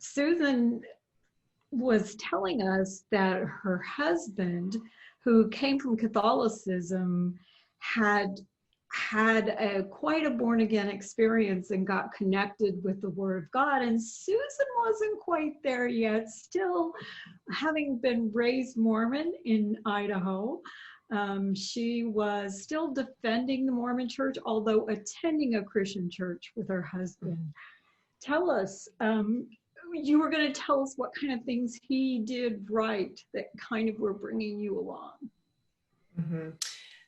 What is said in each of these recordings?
Susan was telling us that her husband, who came from Catholicism, had quite a born-again experience and got connected with the Word of God. And Susan wasn't quite there yet, still having been raised Mormon in Idaho. She was still defending the Mormon church, although attending a Christian church with her husband. Tell us, you were going to tell us what kind of things he did right that kind of were bringing you along. Mm-hmm.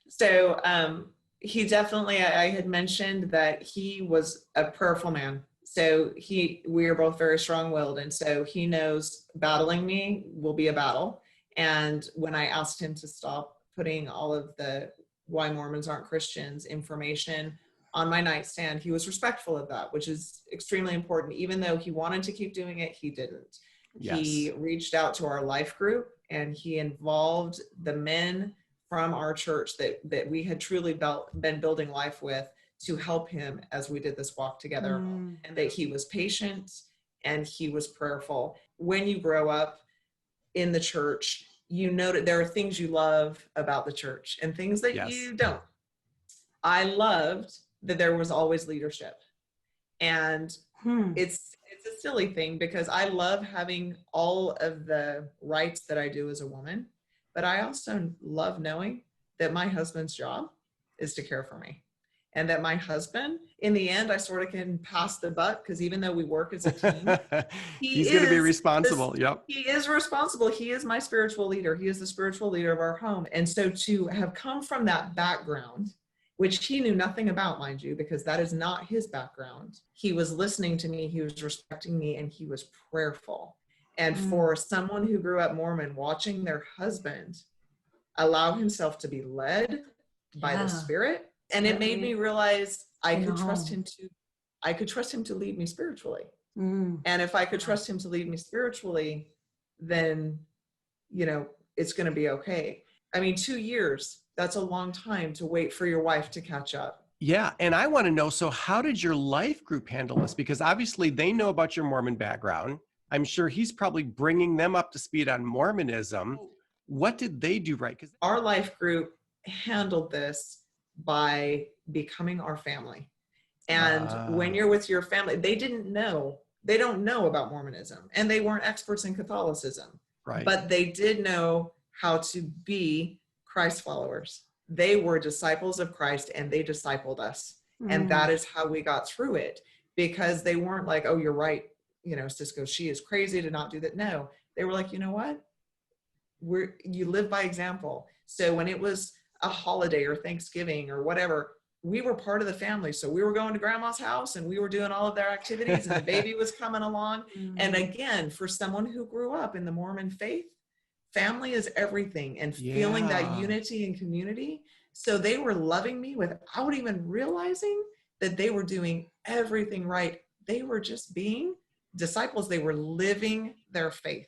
So he definitely, I had mentioned that he was a prayerful man. So we are both very strong-willed. And so he knows battling me will be a battle. And when I asked him to stop putting all of the why Mormons aren't Christians information on my nightstand, he was respectful of that, which is extremely important. Even though he wanted to keep doing it, he didn't. Yes. He reached out to our life group and he involved the men from our church that we had truly been building life with to help him as we did this walk together, and that he was patient and he was prayerful. When you grow up in the church, you know that there are things you love about the church and things that you don't. I loved that there was always leadership. And it's a silly thing because I love having all of the rights that I do as a woman, but I also love knowing that my husband's job is to care for me. And that my husband, in the end, I sort of can pass the buck because even though we work as a team, he's going to be responsible. Yep. He is responsible. He is my spiritual leader. He is the spiritual leader of our home. And so to have come from that background, which he knew nothing about, mind you, because that is not his background. He was listening to me, he was respecting me, and he was prayerful. And for someone who grew up Mormon, watching their husband allow himself to be led by the Spirit, and it made me realize I could trust him to lead me spiritually. And if I could trust him to lead me spiritually, then, it's going to be okay. I mean, 2 years, that's a long time to wait for your wife to catch up. Yeah. And I want to know, so how did your life group handle this? Because obviously they know about your Mormon background. I'm sure he's probably bringing them up to speed on Mormonism. What did they do right? Because our life group handled this by becoming our family. And when you're with your family, they don't know about Mormonism, and they weren't experts in Catholicism, right? But they did know how to be Christ followers. They were disciples of Christ and they discipled us. And that is how we got through it, because they weren't like, oh, you're right. Cisco, she is crazy to not do that. No, they were like, you know what? You live by example. So when it was a holiday or Thanksgiving or whatever, we were part of the family. So we were going to grandma's house and we were doing all of their activities and the baby was coming along. And again, for someone who grew up in the Mormon faith, family is everything, and feeling that unity and community. So they were loving me without even realizing that they were doing everything right. They were just being disciples. They were living their faith.